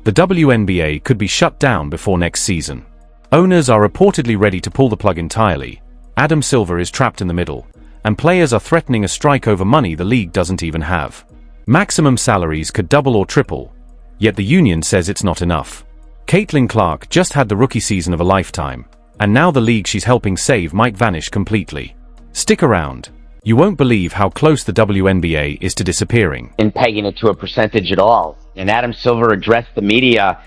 The WNBA could be shut down before next season. Owners are reportedly ready to pull the plug entirely. Adam Silver is trapped in the middle, and players are threatening a strike over money the league doesn't even have. Maximum salaries could double or triple, yet the union says it's not enough. Caitlin Clark just had the rookie season of a lifetime, and now the league she's helping save might vanish completely. Stick around. You won't believe how close the WNBA is to disappearing. In pegging it to a percentage at all. And Adam Silver addressed the media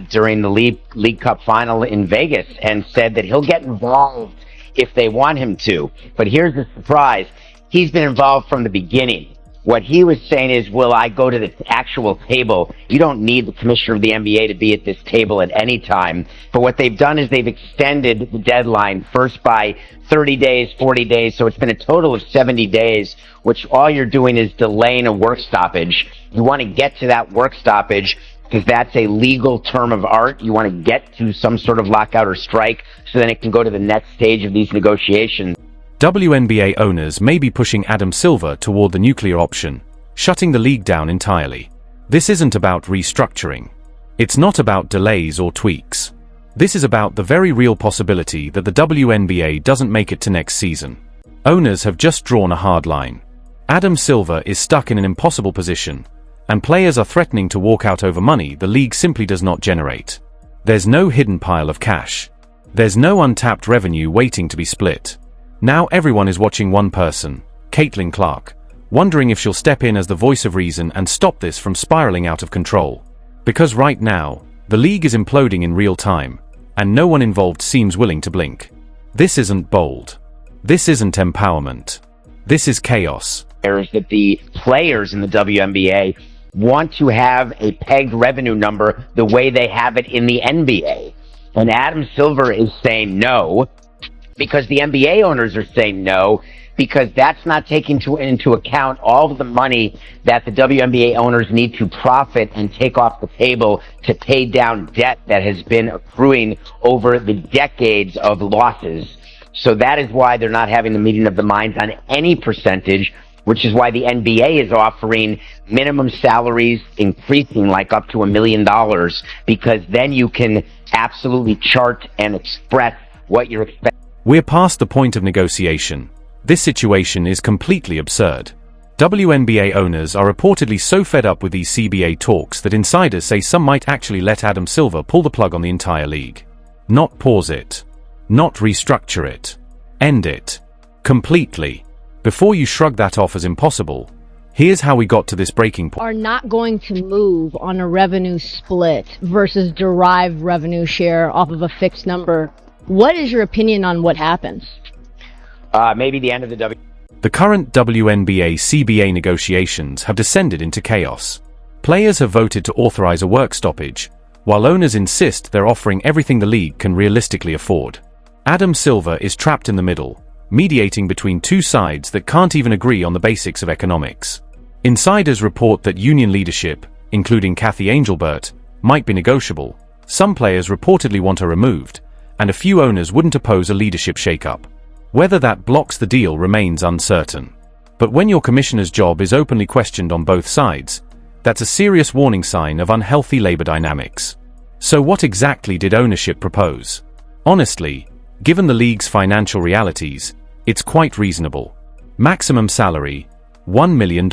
during the League Cup final in Vegas and said that he'll get involved if they want him to. But here's the surprise. He's been involved from the beginning. What he was saying is, will I go to the actual table? You don't need the commissioner of the NBA to be at this table at any time. But what they've done is they've extended the deadline first by 30 days, 40 days. So it's been a total of 70 days, which all you're doing is delaying a work stoppage. You want to get to that work stoppage because that's a legal term of art. You want to get to some sort of lockout or strike so then it can go to the next stage of these negotiations. WNBA owners may be pushing Adam Silver toward the nuclear option, shutting the league down entirely. This isn't about restructuring. It's not about delays or tweaks. This is about the very real possibility that the WNBA doesn't make it to next season. Owners have just drawn a hard line. Adam Silver is stuck in an impossible position, and players are threatening to walk out over money the league simply does not generate. There's no hidden pile of cash. There's no untapped revenue waiting to be split. Now everyone is watching one person, Caitlin Clark, wondering if she'll step in as the voice of reason and stop this from spiraling out of control. Because right now, the league is imploding in real time, and no one involved seems willing to blink. This isn't bold. This isn't empowerment. This is chaos. Is that the players in the WNBA want to have a pegged revenue number the way they have it in the NBA. And Adam Silver is saying no, because the NBA owners are saying no, because that's not taking into account all of the money that the WNBA owners need to profit and take off the table to pay down debt that has been accruing over the decades of losses. So that is why they're not having the meeting of the minds on any percentage, which is why the NBA is offering minimum salaries increasing like up to $1 million, because then you can absolutely chart and express what you're expecting. We're past the point of negotiation. This situation is completely absurd. WNBA owners are reportedly so fed up with these CBA talks that insiders say some might actually let Adam Silver pull the plug on the entire league. Not pause it. Not restructure it. End it. Completely. Before you shrug that off as impossible, here's how we got to this breaking point. Are not going to move on a revenue split versus derived revenue share off of a fixed number. What is your opinion on what happens? Maybe the end of The current WNBA-CBA negotiations have descended into chaos. Players have voted to authorize a work stoppage, while owners insist they're offering everything the league can realistically afford. Adam Silver is trapped in the middle, mediating between two sides that can't even agree on the basics of economics. Insiders report that union leadership, including Kathy Angelbert, might be negotiable. Some players reportedly want her removed, and a few owners wouldn't oppose a leadership shakeup. Whether that blocks the deal remains uncertain. But when your commissioner's job is openly questioned on both sides, that's a serious warning sign of unhealthy labor dynamics. So what exactly did ownership propose? Honestly, given the league's financial realities, it's quite reasonable. Maximum salary, $1 million.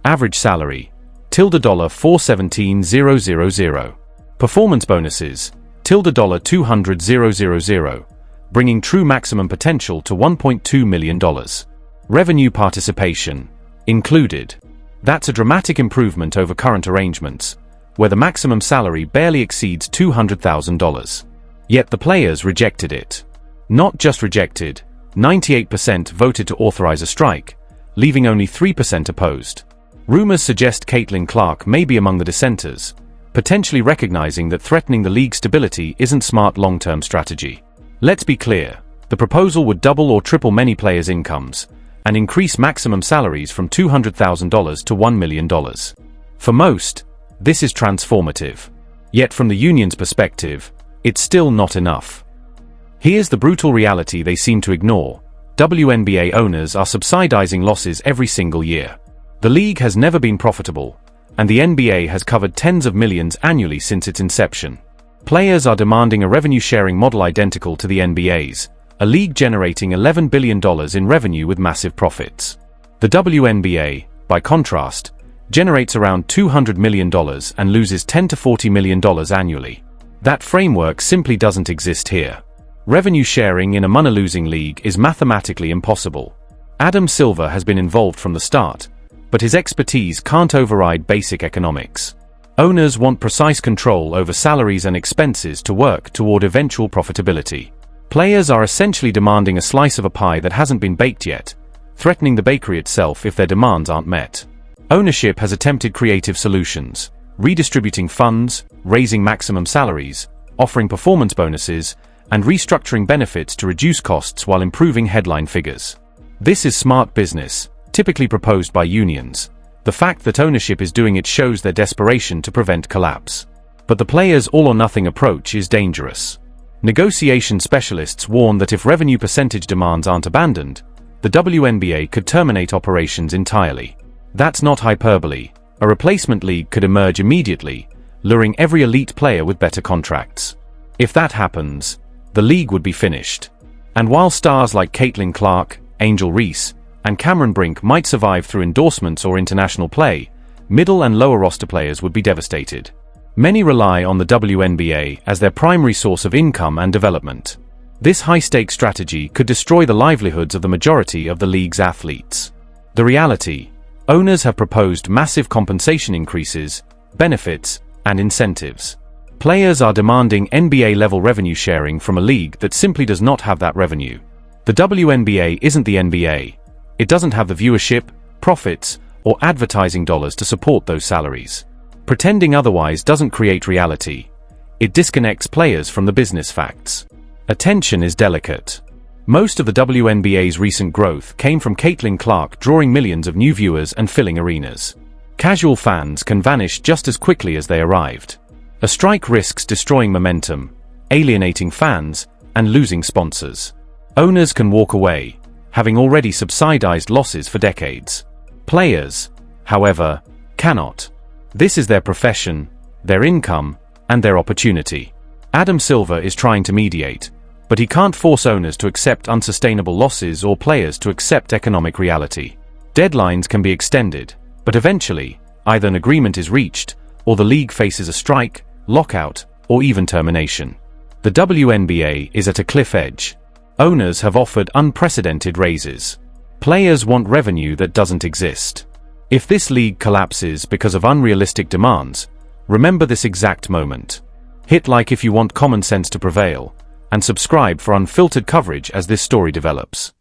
Average salary, $417,000. Performance bonuses, $200,000, bringing true maximum potential to $1.2 million. Revenue participation, included. That's a dramatic improvement over current arrangements, where the maximum salary barely exceeds $200,000. Yet the players rejected it. Not just rejected, 98% voted to authorize a strike, leaving only 3% opposed. Rumors suggest Caitlin Clark may be among the dissenters, potentially recognizing that threatening the league's stability isn't smart long-term strategy. Let's be clear, the proposal would double or triple many players' incomes, and increase maximum salaries from $200,000 to $1 million. For most, this is transformative. Yet from the union's perspective, it's still not enough. Here's the brutal reality they seem to ignore. WNBA owners are subsidizing losses every single year. The league has never been profitable, and the NBA has covered tens of millions annually since its inception. Players are demanding a revenue-sharing model identical to the NBA's, a league generating $11 billion in revenue with massive profits. The WNBA, by contrast, generates around $200 million and loses $10 to $40 million annually. That framework simply doesn't exist here. Revenue sharing in a money-losing league is mathematically impossible. Adam Silver has been involved from the start, but his expertise can't override basic economics. Owners want precise control over salaries and expenses to work toward eventual profitability. Players are essentially demanding a slice of a pie that hasn't been baked yet, threatening the bakery itself if their demands aren't met. Ownership has attempted creative solutions, redistributing funds, raising maximum salaries, offering performance bonuses, and restructuring benefits to reduce costs while improving headline figures. This is smart business, typically proposed by unions. The fact that ownership is doing it shows their desperation to prevent collapse. But the players' all-or-nothing approach is dangerous. Negotiation specialists warn that if revenue percentage demands aren't abandoned, the WNBA could terminate operations entirely. That's not hyperbole. A replacement league could emerge immediately, luring every elite player with better contracts. If that happens, the league would be finished. And while stars like Caitlin Clark, Angel Reese, and Cameron Brink might survive through endorsements or international play, middle and lower roster players would be devastated. Many rely on the WNBA as their primary source of income and development. This high-stakes strategy could destroy the livelihoods of the majority of the league's athletes. The reality: owners have proposed massive compensation increases, benefits, and incentives. Players are demanding NBA-level revenue sharing from a league that simply does not have that revenue. The WNBA isn't the NBA. It doesn't have the viewership, profits, or advertising dollars to support those salaries. Pretending otherwise doesn't create reality. It disconnects players from the business facts. Attention is delicate. Most of the WNBA's recent growth came from Caitlin Clark drawing millions of new viewers and filling arenas. Casual fans can vanish just as quickly as they arrived. A strike risks destroying momentum, alienating fans, and losing sponsors. Owners can walk away, having already subsidized losses for decades. Players, however, cannot. This is their profession, their income, and their opportunity. Adam Silver is trying to mediate, but he can't force owners to accept unsustainable losses or players to accept economic reality. Deadlines can be extended, but eventually, either an agreement is reached, or the league faces a strike, lockout, or even termination. The WNBA is at a cliff edge. Owners have offered unprecedented raises. Players want revenue that doesn't exist. If this league collapses because of unrealistic demands, remember this exact moment. Hit like if you want common sense to prevail, and subscribe for unfiltered coverage as this story develops.